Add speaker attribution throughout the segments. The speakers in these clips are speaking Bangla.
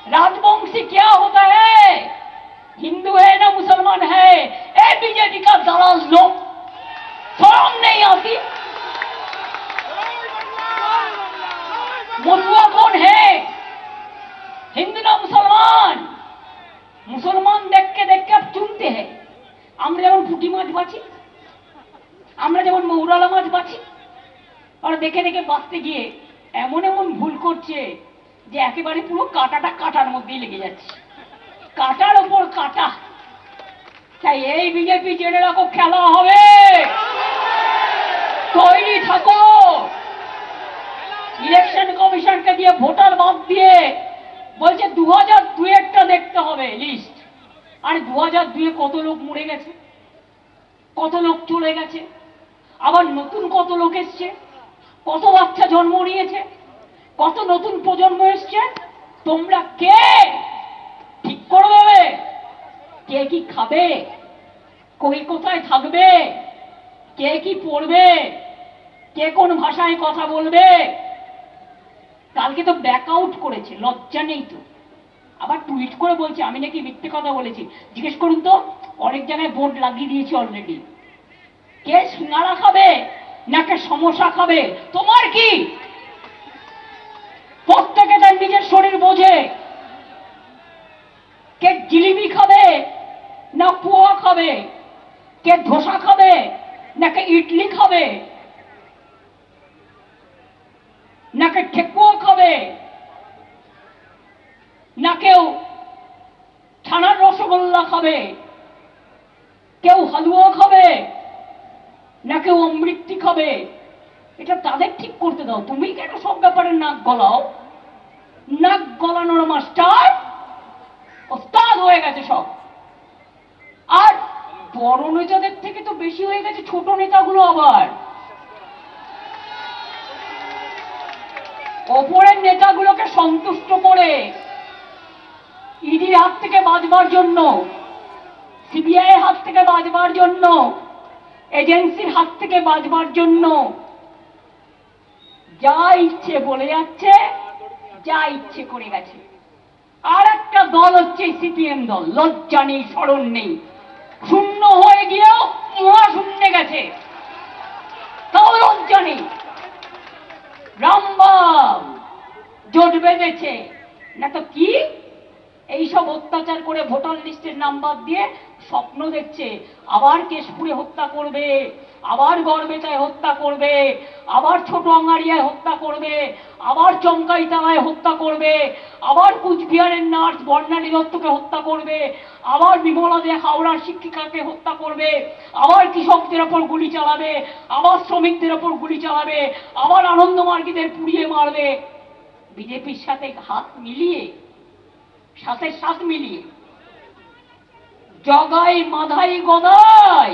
Speaker 1: राजवंशी क्या होता है, हिंदू है ना मुसलमान है, ए बीजेपी का दलाल लोग, शर्म नहीं आती? मलुआ कौन है, हिंदू ना मुसलमान? मुसलमान देख के आप चुनते हैं। আমরা যেমন পুঁটি মাছ বাছি, আমরা যেমন মৌরালা মাছ বাছি, আর দেখে দেখে বাঁচতে গিয়ে এমন এমন ভুল করছে যে একেবারে পুরো কাঁটাটা কাঁটার মধ্যেই লেগে যাচ্ছে, কাঁটার ওপর কাঁটা। তাই এই বিজেপি জেনে রাখো, খেলা হবে, তৈরি থাকো। ইলেকশন কমিশনকে দিয়ে ভোটার বাদ দিয়ে বলছে 2002-এরটা দেখতে হবে লিস্ট। আর 2002-এ কত লোক মরে গেছে, কত লোক চলে গেছে, আবার নতুন কত লোক এসছে, কত বাচ্চা জন্ম নিয়েছে, কত নতুন প্রজন্ম এসছে। তোমরা কে ঠিক করে দেবে কে কি খাবে, কই কোথায় থাকবে, কে কি পড়বে, কে কোন ভাষায় কথা বলবে? কালকে তো ব্যাক আউট করেছে, লজ্জা নেই তো? আবার টুইট করে বলছে আমি নাকি মিথ্যে কথা বলেছি। জিজ্ঞেস করুন তো, অনেক জায়গায় বোর্ড লাগিয়ে দিয়েছে অলরেডি। কে সিঙ্গারা খাবে নাকি সমোসা খাবে, তোমার কি? প্রত্যেকে তার নিজের শরীর বোঝে। কে জিলিপি খাবে না পোহা খাবে, কে ধোসা খাবে নাকি ইডলি খাবে, নাকি ঠেকুয়া খাবে, না কেউ ছানার রসগোল্লা খাবে, কেউ হালুয়া খাবে, না কেউ অমৃতি খাবে। এটা তাদের ঠিক করতে দাও, তুমি কেন সব ব্যাপারে নাক গলাও? নাক গলানোর মাস্টার ওস্তাদ হয়ে গেছে সব। আর বড় নেতাদের থেকে তো বেশি হয়ে গেছে ছোট নেতাগুলো। আবার ওপরের নেতাগুলোকে সন্তুষ্ট করে ইডির হাত থেকে বাঁচবার জন্য, সিবিআই এর হাত থেকে বাঁচবার জন্য, এজেন্সির হাত থেকে বাঁচবার জন্য যা ইচ্ছে বলে যাচ্ছে, যা ইচ্ছে করে গেছে। আর একটা দল হচ্ছে সিপিএম দল, লজ্জা নেই, শরম নেই, শূন্য হয়ে গিয়েও মহাশূন্যে গেছে, তাও লজ্জা নেই। রামবাম জোট বেঁধেছে না তো কি, এইসব অত্যাচার করে ভোটার লিস্টের নাম বাদ দিয়ে স্বপ্ন দেখছে আবার কেশপুরে হত্যা করবে, আবার গড়বেতায় হত্যা করবে, আবার ছোট আঙ্গারিয়ায় হত্যা করবে, আবার চমকাইতলায় হত্যা করবে, আবার কুচবিহারের নার্স বর্ণালী দত্তকে হত্যা করবে, আবার বিমলা দে হাওড়ার শিক্ষিকাকে হত্যা করবে, আবার কৃষকদের ওপর গুলি চালাবে, আবার শ্রমিকদের ওপর গুলি চালাবে, আবার আনন্দমার্গীদের পুড়িয়ে মারবে। বিজেপির সাথে হাত মিলিয়ে, সাথে সাথ মিলিয়ে জগাই মাধাই গদাই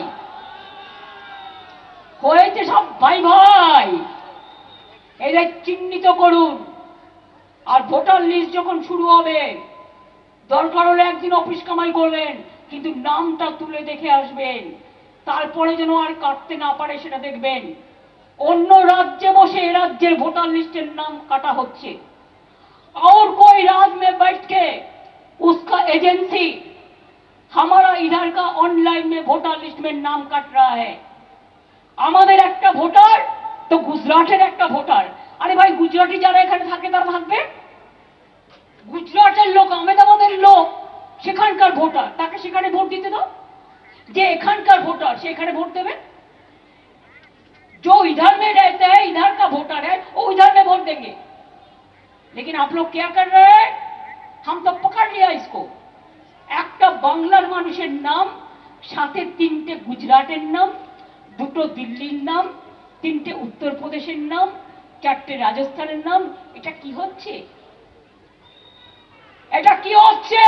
Speaker 1: হয়েছে সব ভাই ভাই। এদের চিহ্নিত করুন। আর ভোটার লিস্ট যখন শুরু হবে, দরকার হলে একদিন অফিস কামাই করবেন, কিন্তু নামটা তুলে দেখে আসবেন, তারপরে যেন আর কাটতে না পারে সেটা দেখবেন। অন্য রাজ্যে বসে এ রাজ্যের ভোটার লিস্টের নাম কাটা হচ্ছে, और कोई राज्य में बैठ के उसका एजेंसी हमारा इधर का ऑनलाइन में वोटर लिस्ट में नाम काट रहा है। আমাদের একটা ভোটার তো গুজরাটের একটা ভোটার। আরে ভাই, গুজরাটি যারা এখানে থাকে তারা থাকবে, গুজরাটের লোক, আহমেদাবাদের লোক সেখানকার ভোটার, তাকে সেখানে ভোট দিতে দাও। যে এখানকার ভোটার সে এখানে ভোট দেবে। जो इधर में रहते हैं, इधर का वोटर है, वो इधर में वोट देंगे। लेकिन आप लोग क्या कर रहे हैं, हम तो पकड़ लिया इसको। একটা বাংলার মানুষের নাম, সাথে তিনটে গুজরাটের নাম, দুটো দিল্লির নাম, তিনটে উত্তরপ্রদেশের নাম, চারটে রাজস্থানের নাম। এটা কি হচ্ছে, এটা কি হচ্ছে?